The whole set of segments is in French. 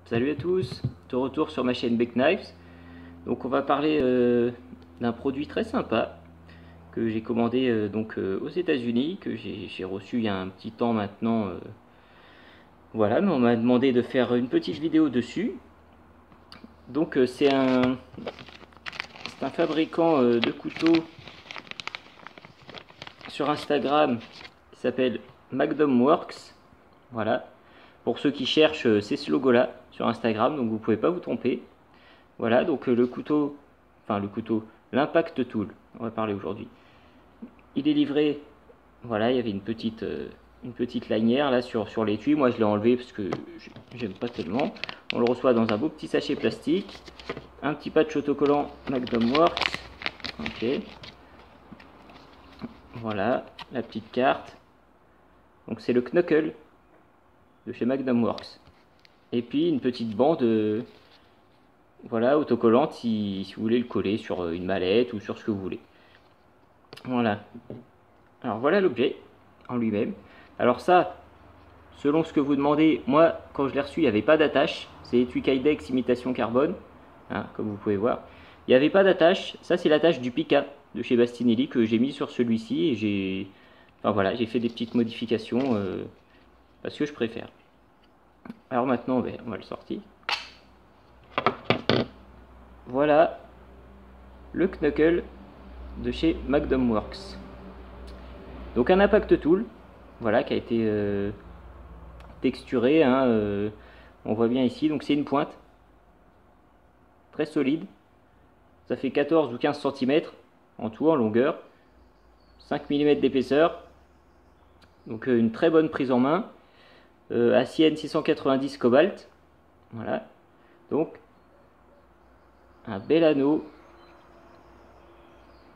Salut à tous, de retour sur ma chaîne Beck Knives. Donc on va parler d'un produit très sympa que j'ai commandé aux États-Unis, que j'ai reçu il y a un petit temps maintenant. Voilà, mais on m'a demandé de faire une petite vidéo dessus. Donc c'est un fabricant de couteaux sur Instagram qui s'appelle Magnum Works. Voilà, pour ceux qui cherchent, c'est ce logo-là sur Instagram, donc vous pouvez pas vous tromper. Voilà, donc l'impact tool, on va parler aujourd'hui. Il est livré, voilà, il y avait une petite lanière là sur l'étui. Moi je l'ai enlevé parce que j'aime pas tellement. On le reçoit dans un beau petit sachet plastique. Un petit patch autocollant Magnum Works. Ok. Voilà, la petite carte. Donc c'est le Knuckle de chez Magnum Works. Et puis une petite bande voilà, autocollante si vous voulez le coller sur une mallette ou sur ce que vous voulez. Voilà. Alors voilà l'objet en lui-même. Alors ça, selon ce que vous demandez, moi quand je l'ai reçu, il n'y avait pas d'attache. C'est étui Kydex imitation carbone, hein, comme vous pouvez voir. Il n'y avait pas d'attache. Ça c'est l'attache du Pika de chez Bastinelli que j'ai mis sur celui-ci et j'ai fait des petites modifications parce que je préfère. Alors maintenant on va le sortir. Voilà le Knuckle de chez Magnum Works. Donc un impact tool, voilà, qui a été texturé, hein, on voit bien ici. Donc c'est une pointe très solide. Ça fait 14 ou 15 cm en tout en longueur, 5 mm d'épaisseur. Donc une très bonne prise en main. Acier N690 cobalt. Voilà. Donc un bel anneau.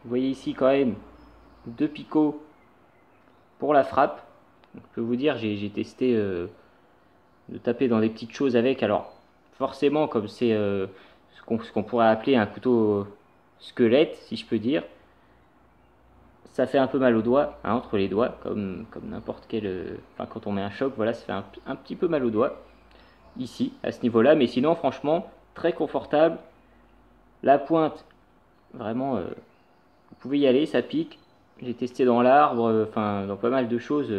Vous voyez ici quand même deux picots pour la frappe. Donc, je peux vous dire, j'ai testé de taper dans des petites choses avec. Alors forcément, comme c'est ce qu'on pourrait appeler un couteau squelette, si je peux dire, ça fait un peu mal aux doigts, hein, entre les doigts, comme n'importe quel... Enfin, quand on met un choc, voilà, ça fait un petit peu mal aux doigts, ici, à ce niveau-là. Mais sinon, franchement, très confortable. La pointe, vraiment, vous pouvez y aller, ça pique. J'ai testé dans l'arbre, enfin, dans pas mal de choses,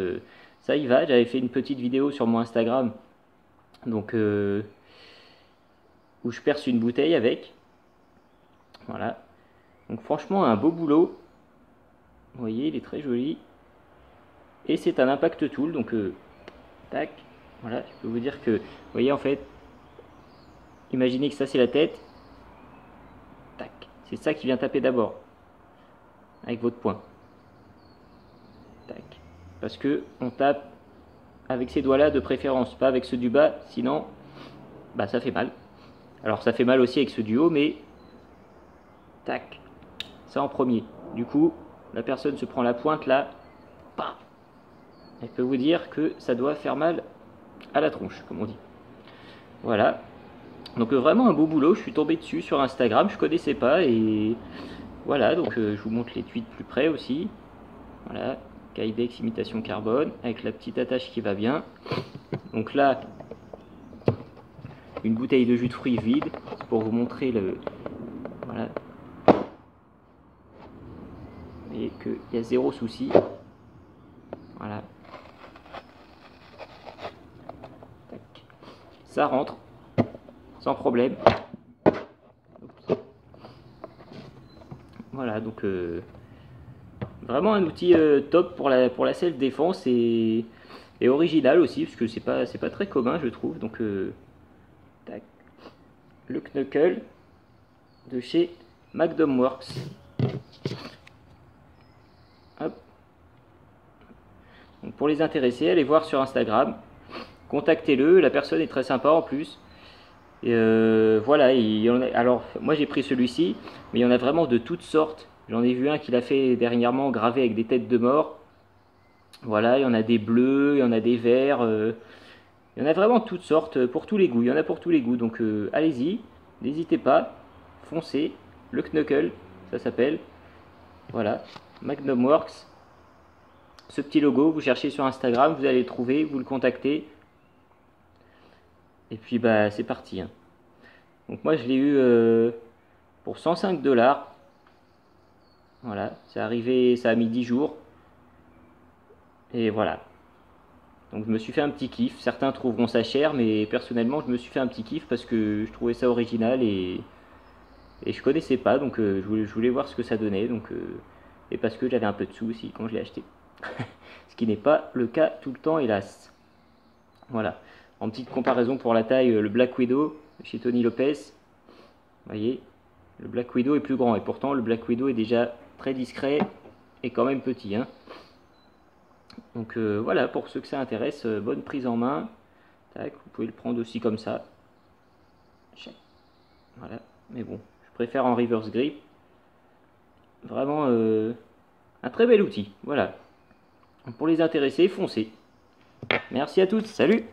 ça y va. J'avais fait une petite vidéo sur mon Instagram, donc où je perce une bouteille avec. Voilà. Donc franchement, un beau boulot. Vous voyez, il est très joli. Et c'est un impact tool, donc tac. Voilà, je peux vous dire que, vous voyez en fait, imaginez que ça c'est la tête. Tac. C'est ça qui vient taper d'abord. Avec votre poing. Tac. Parce que on tape avec ces doigts-là de préférence, pas avec ceux du bas, sinon, bah ça fait mal. Alors ça fait mal aussi avec ceux du haut, mais tac. Ça en premier. Du coup, la personne se prend la pointe là. Paf. Je peux vous dire que ça doit faire mal à la tronche, comme on dit. Voilà. Donc vraiment un beau boulot, je suis tombé dessus sur Instagram, je connaissais pas et voilà, donc je vous montre l'étui de plus près aussi. Voilà, Kydex imitation carbone avec la petite attache qui va bien. Donc là, une bouteille de jus de fruits vide, c'est pour vous montrer le... Voilà. Vous voyez qu'il y a zéro souci. Voilà. Tac. Ça rentre sans problème. Voilà, donc vraiment un outil top pour la self-défense et original aussi, parce que c'est pas très commun, je trouve. Donc, tac. Le Knuckle de chez Magnum Works. Hop. Donc, pour les intéressés, allez voir sur Instagram. Contactez-le, la personne est très sympa en plus. Et voilà, alors moi j'ai pris celui-ci, mais il y en a vraiment de toutes sortes. J'en ai vu un qu'il a fait dernièrement gravé avec des têtes de mort. Voilà, il y en a des bleus, il y en a des verts. Il y en a vraiment de toutes sortes, pour tous les goûts. Il y en a pour tous les goûts. Donc allez-y, n'hésitez pas, foncez. Le Knuckle, ça s'appelle. Voilà, Magnum Works. Ce petit logo, vous cherchez sur Instagram, vous allez le trouver, vous le contactez. Et puis bah c'est parti, hein. Donc moi je l'ai eu pour 105 $. Voilà, c'est arrivé, ça a mis 10 jours. Et voilà. Donc je me suis fait un petit kiff. Certains trouveront ça cher, mais personnellement je me suis fait un petit kiff parce que je trouvais ça original et je connaissais pas, donc je voulais voir ce que ça donnait. Donc, et parce que j'avais un peu de sous aussi quand je l'ai acheté. Ce qui n'est pas le cas tout le temps, hélas. Voilà. En petite comparaison pour la taille, le Black Widow chez Tony Lopez. Vous voyez, le Black Widow est plus grand et pourtant le Black Widow est déjà très discret et quand même petit, hein. Donc voilà, pour ceux que ça intéresse, bonne prise en main. Tac, vous pouvez le prendre aussi comme ça. Voilà, mais bon, je préfère en reverse grip. Vraiment un très bel outil. Voilà. Pour les intéressés, foncez. Merci à tous, salut!